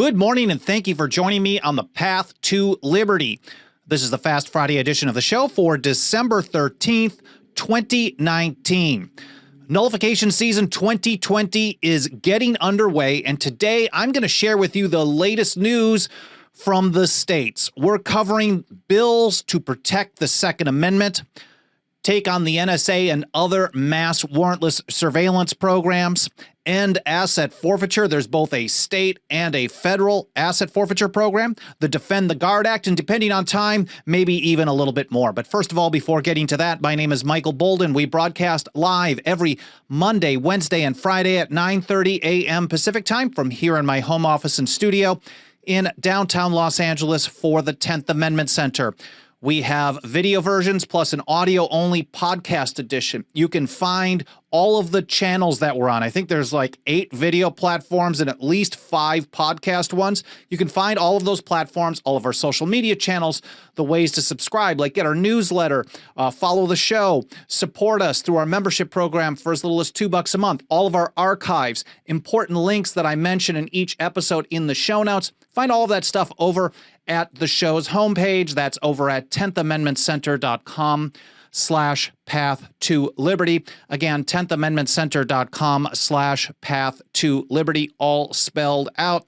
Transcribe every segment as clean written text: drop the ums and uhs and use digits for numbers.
Good morning, and thank you for joining me on the Path to Liberty. This is the Fast Friday edition of the show for December 13th, 2019. Nullification season 2020 is getting underway, and today I'm going to share with you the latest news from the states. We're covering bills to protect the Second Amendment, take on the NSA and other mass warrantless surveillance programs, end asset forfeiture. There's both a state and a federal asset forfeiture program, the Defend the Guard Act, and depending on time, maybe even a little bit more. But first of all, before getting to that, my name is Michael Boldin. We broadcast live every Monday, Wednesday, and Friday at 9:30 a.m. Pacific time from here in my home office and studio in downtown Los Angeles for the 10th Amendment Center. We have video versions plus an audio-only podcast edition. You can find all of the channels that we're on. I think there's like 8 video platforms and at least 5 podcast ones. You can find all of those platforms, all of our social media channels, the ways to subscribe, like get our newsletter, follow the show, support us through our membership program for as little as $2 a month, all of our archives, important links that I mention in each episode in the show notes. Find all of that stuff over at the show's homepage. That's over at 10thamendmentcenter.com/path to liberty. Again, 10thamendmentcenter.com/path to liberty, all spelled out.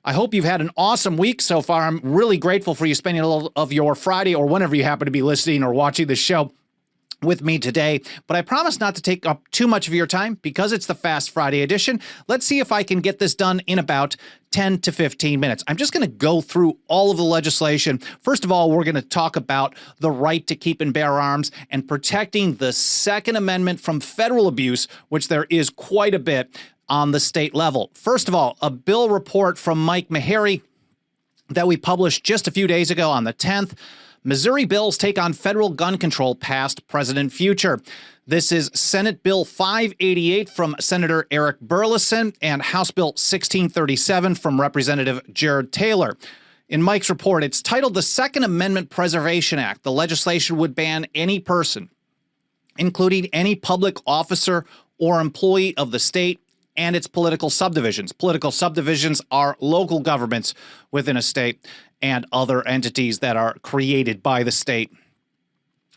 I hope you've had an awesome week so far. I'm really grateful for you spending a little of your Friday or whenever you happen to be listening or watching the show with me today, but I promise not to take up too much of your time because it's the Fast Friday edition. Let's see if I can get this done in about 10 to 15 minutes. I'm just going to go through all of the legislation. First of all, we're going to talk about the right to keep and bear arms and protecting the Second Amendment from federal abuse, which there is quite a bit on the state level. First of all, a bill report from Mike Meharry that we published just a few days ago on the 10th. Missouri bills take on federal gun control, past, present, future. This is Senate Bill 588 from Senator Eric Burleson and House Bill 1637 from Representative Jared Taylor. In Mike's report, it's titled the Second Amendment Preservation Act. The legislation would ban any person, including any public officer or employee of the state and its political subdivisions. Political subdivisions are local governments within a state and other entities that are created by the state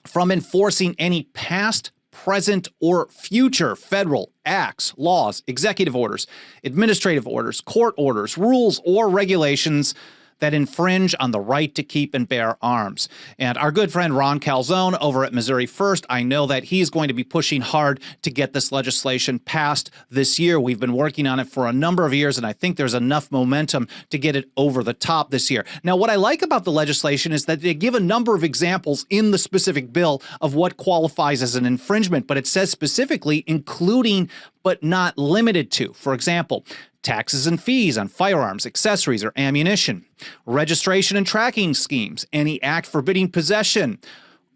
from enforcing any past, present, or future federal acts, laws, executive orders, administrative orders, court orders, rules, or regulations that infringe on the right to keep and bear arms. And our good friend Ron Calzone over at Missouri First, I know that he's going to be pushing hard to get this legislation passed this year. We've been working on it for a number of years, and I think there's enough momentum to get it over the top this year. Now, what I like about the legislation is that they give a number of examples in the specific bill of what qualifies as an infringement, but it says specifically including but not limited to. For example, taxes and fees on firearms, accessories, or ammunition, registration and tracking schemes, any act forbidding possession,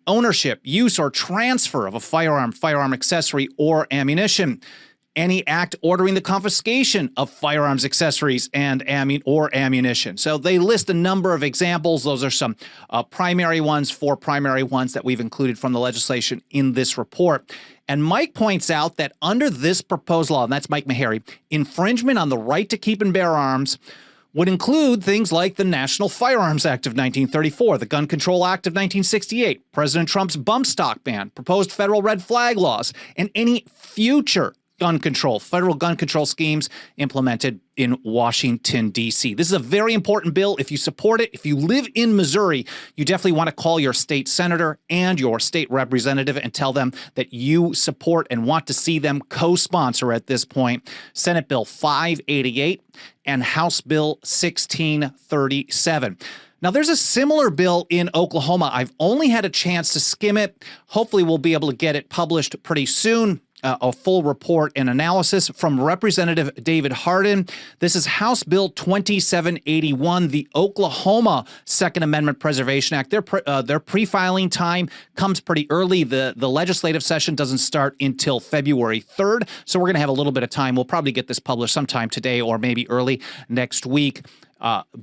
ownership, use, or transfer of a firearm, firearm accessory, or ammunition, any act ordering the confiscation of firearms, accessories, and ammunition. So they list a number of examples. Those are some primary ones, 4 primary ones that we've included from the legislation in this report. And Mike points out that under this proposed law, and that's Mike Meharry, infringement on the right to keep and bear arms would include things like the National Firearms Act of 1934, the Gun Control Act of 1968, President Trump's bump stock ban, proposed federal red flag laws, and any future federal gun control schemes implemented in Washington, D.C. This is a very important bill. If you support it, if you live in Missouri, you definitely want to call your state senator and your state representative and tell them that you support and want to see them co-sponsor at this point Senate Bill 588 and House Bill 1637. Now, there's a similar bill in Oklahoma. I've only had a chance to skim it. Hopefully, we'll be able to get it published pretty soon. A full report and analysis from Representative David Hardin. This is House Bill 2781, the Oklahoma Second Amendment Preservation Act. Their pre-filing time comes pretty early. The legislative session doesn't start until February 3rd, so we're going to have a little bit of time. We'll probably get this published sometime today or maybe early next week.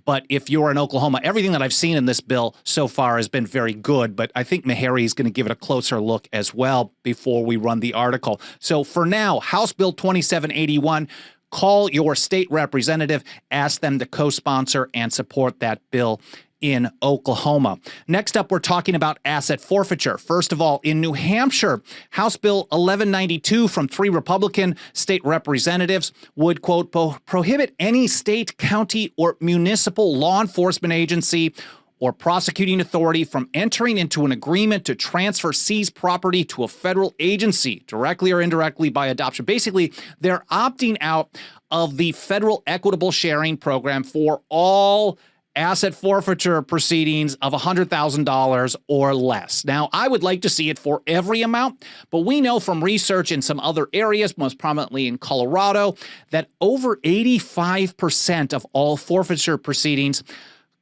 But if you're in Oklahoma, everything that I've seen in this bill so far has been very good. But I think Meharry is going to give it a closer look as well before we run the article. So for now, House Bill 2781 call your state representative, ask them to co-sponsor and support that bill in Oklahoma. Next up, we're talking about asset forfeiture. First of all, in New Hampshire, House Bill 1192 from 3 Republican state representatives would, quote, prohibit any state, county, or municipal law enforcement agency or prosecuting authority from entering into an agreement to transfer seized property to a federal agency, directly or indirectly by adoption. Basically, they're opting out of the federal equitable sharing program for all asset forfeiture proceedings of $100,000 or less. Now, I would like to see it for every amount, but we know from research in some other areas, most prominently in Colorado, that over 85% of all forfeiture proceedings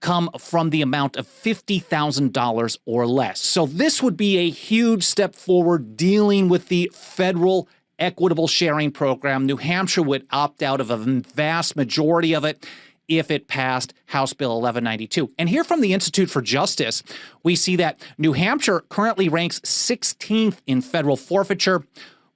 come from the amount of $50,000 or less. So this would be a huge step forward dealing with the federal equitable sharing program. New Hampshire would opt out of a vast majority of it if it passed House Bill 1192. And here from the Institute for Justice, we see that New Hampshire currently ranks 16th in federal forfeiture,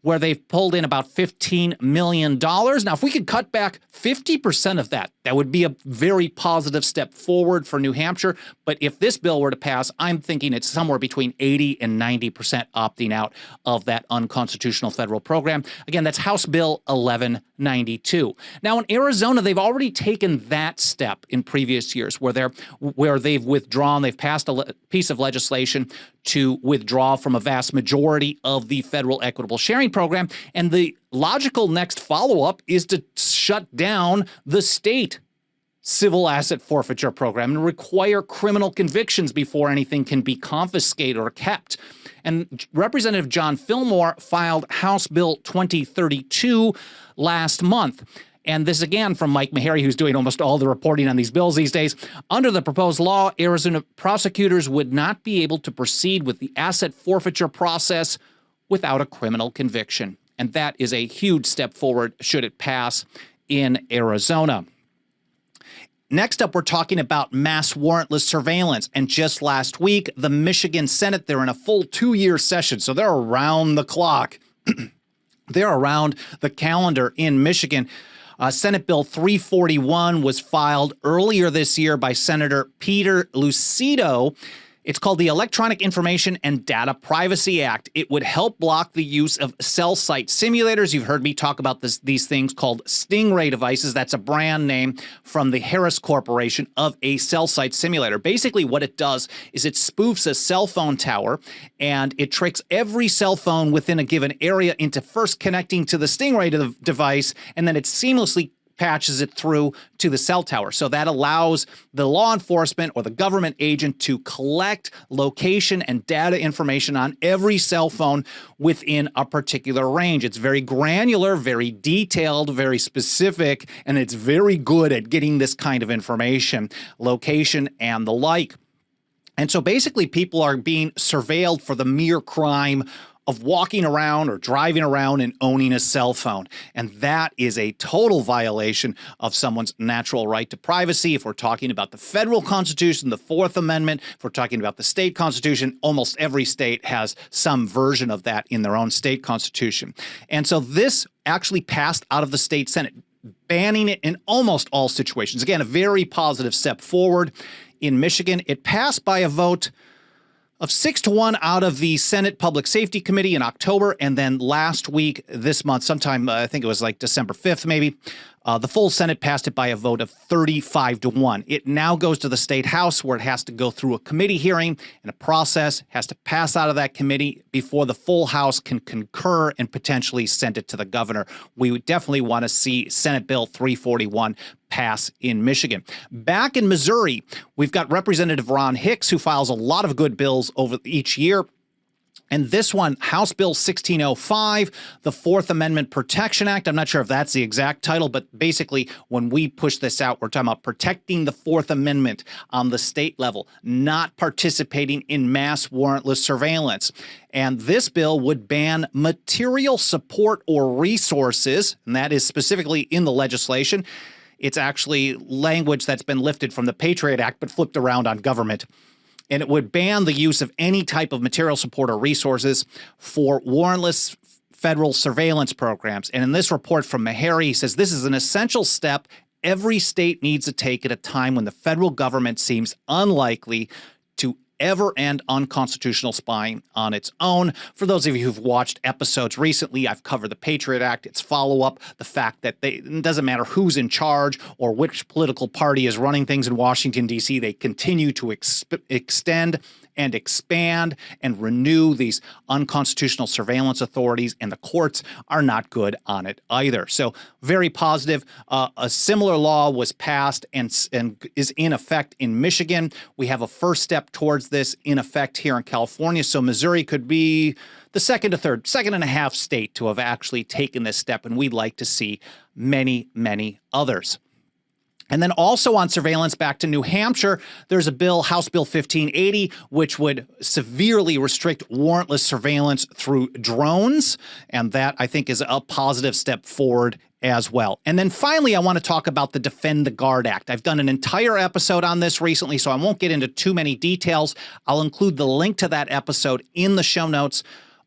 where they've pulled in about $15 million. Now, if we could cut back 50% of that, that would be a very positive step forward for New Hampshire. But if this bill were to pass, I'm thinking it's somewhere between 80 and 90% opting out of that unconstitutional federal program. Again, that's House Bill 1192. Now, in Arizona, they've already taken that step in previous years where they've withdrawn, they've passed a piece of legislation to withdraw from a vast majority of the federal equitable sharing program. And the logical next follow-up is to shut down the state civil asset forfeiture program and require criminal convictions before anything can be confiscated or kept. And Representative John Fillmore filed House Bill 2032 last month. And this again from Mike Meharry, who's doing almost all the reporting on these bills these days. Under the proposed law, Arizona prosecutors would not be able to proceed with the asset forfeiture process without a criminal conviction. And that is a huge step forward should it pass in Arizona. Next up, we're talking about mass warrantless surveillance. And just last week, the Michigan Senate, they're in a full 2-year session, so they're around the clock. They're around the calendar in Michigan. Senate Bill 341 was filed earlier this year by Senator Peter Lucido. It's called the Electronic Information and Data Privacy Act. It would help block the use of cell site simulators. You've heard me talk about these things called Stingray devices. That's a brand name from the Harris Corporation of a cell site simulator. Basically, what it does is it spoofs a cell phone tower, and it tricks every cell phone within a given area into first connecting to the Stingray device, and then it seamlessly patches it through to the cell tower. So that allows the law enforcement or the government agent to collect location and data information on every cell phone within a particular range. It's very granular, very detailed, very specific, and it's very good at getting this kind of information, location and the like. And so basically people are being surveilled for the mere crime of walking around or driving around and owning a cell phone. And that is a total violation of someone's natural right to privacy. If we're talking about the federal constitution, the Fourth Amendment, if we're talking about the state constitution, almost every state has some version of that in their own state constitution. And so this actually passed out of the state Senate, banning it in almost all situations. Again, a very positive step forward. In Michigan, it passed by a vote of 6-1 out of the Senate Public Safety Committee in October, and then last week, this month, sometime, I think it was like December 5th maybe, the full Senate passed it by a vote of 35-1. It now goes to the State House, where it has to go through a committee hearing and a process, has to pass out of that committee before the full House can concur and potentially send it to the governor. We would definitely want to see Senate Bill 341 pass in Michigan. Back in Missouri, we've got Representative Ron Hicks, who files a lot of good bills over each year. And this one, House Bill 1605, the Fourth Amendment Protection Act. I'm not sure if that's the exact title, but basically when we push this out, we're talking about protecting the Fourth Amendment on the state level, not participating in mass warrantless surveillance. And this bill would ban material support or resources, and that is specifically in the legislation. It's actually language that's been lifted from the Patriot Act, but flipped around on government. And it would ban the use of any type of material support or resources for warrantless federal surveillance programs. And in this report from Meharry, he says this is an essential step every state needs to take at a time when the federal government seems unlikely to ever end unconstitutional spying on its own. For those of you who've watched episodes recently, I've covered the Patriot Act, its follow-up, the fact that it doesn't matter who's in charge or which political party is running things in Washington, D.C., they continue to extend and expand and renew these unconstitutional surveillance authorities, and the courts are not good on it either. So very positive. A similar law was passed and is in effect in Michigan. We have a first step towards this in effect here in California. So Missouri could be the second and a half state to have actually taken this step, and we'd like to see many, many others. And then also on surveillance, back to New Hampshire, there's a bill, House Bill 1580, which would severely restrict warrantless surveillance through drones. And that, I think, is a positive step forward as well. And then finally, I want to talk about the Defend the Guard Act. I've done an entire episode on this recently, so I won't get into too many details. I'll include the link to that episode in the show notes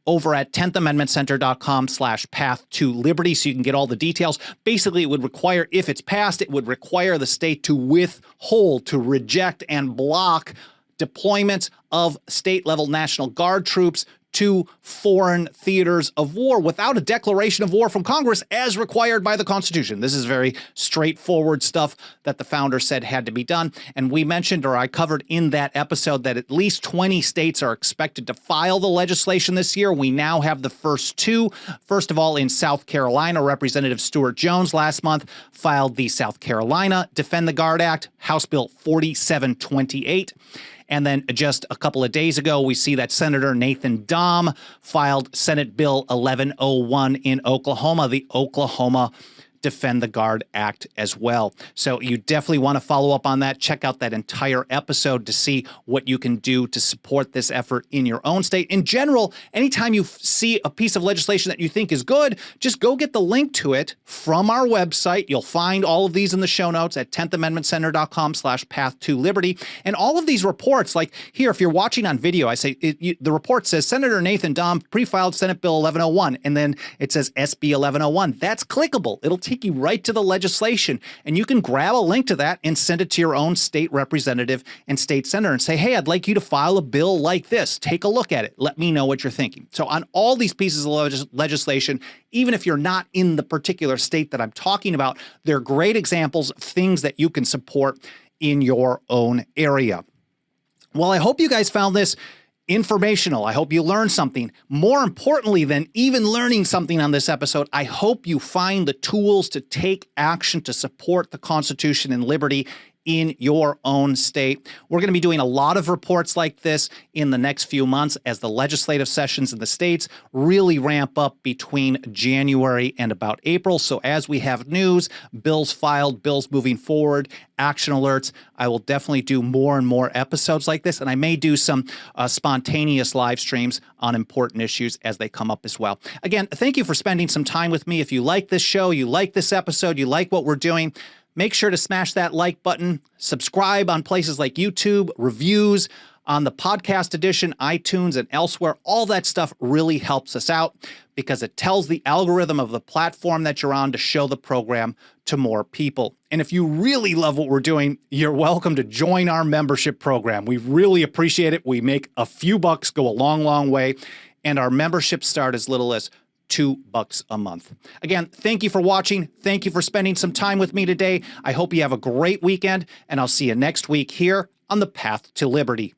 over at 10thamendmentcenter.com/path-to-liberty so you can get all the details. Basically, it would require, if it's passed, it would require the state to withhold, to reject and block deployments of state-level National Guard troops to foreign theaters of war without a declaration of war from Congress as required by the Constitution. This is very straightforward stuff that the founder said had to be done. And we mentioned, or I covered in that episode, that at least 20 states are expected to file the legislation this year. We now have the first two. First of all, in South Carolina, Representative Stuart Jones last month filed the South Carolina Defend the Guard Act, House Bill 4728. And then just a couple of days ago, we see that Senator Nathan Dahm filed Senate Bill 1101 in Oklahoma, the Oklahoma Defend the Guard Act as well. So you definitely want to follow up on that. Check out that entire episode to see what you can do to support this effort in your own state. In general, anytime you see a piece of legislation that you think is good, just go get the link to it from our website. You'll find all of these in the show notes at 10thamendmentcenter.com/path-to-liberty. And all of these reports, like here, if you're watching on video, I say the report says Senator Nathan Dahm pre-filed Senate Bill 1101, and then it says SB 1101. That's clickable. It'll take you right to the legislation, and you can grab a link to that and send it to your own state representative and state senator and say, hey, I'd like you to file a bill like this. Take a look at it. Let me know what you're thinking. So on all these pieces of legislation, even if you're not in the particular state that I'm talking about, they're great examples of things that you can support in your own area. Well, I hope you guys found this informational. I hope you learned something. More importantly than even learning something on this episode, I hope you find the tools to take action to support the Constitution and liberty in your own state. We're going to be doing a lot of reports like this in the next few months as the legislative sessions in the states really ramp up between January and about April. So as we have news, bills filed, bills moving forward, action alerts, I will definitely do more and more episodes like this. And I may do some spontaneous live streams on important issues as they come up as well. Again, thank you for spending some time with me. If you like this show, you like this episode, you like what we're doing, make sure to smash that like button, subscribe on places like YouTube, reviews on the podcast edition, iTunes, and elsewhere. All that stuff really helps us out because it tells the algorithm of the platform that you're on to show the program to more people. And if you really love what we're doing, you're welcome to join our membership program. We really appreciate it. We make a few bucks go a long, long way, and our memberships start as little as $2 a month. Again, thank you for watching. Thank you for spending some time with me today. I hope you have a great weekend, and I'll see you next week here on the Path to Liberty.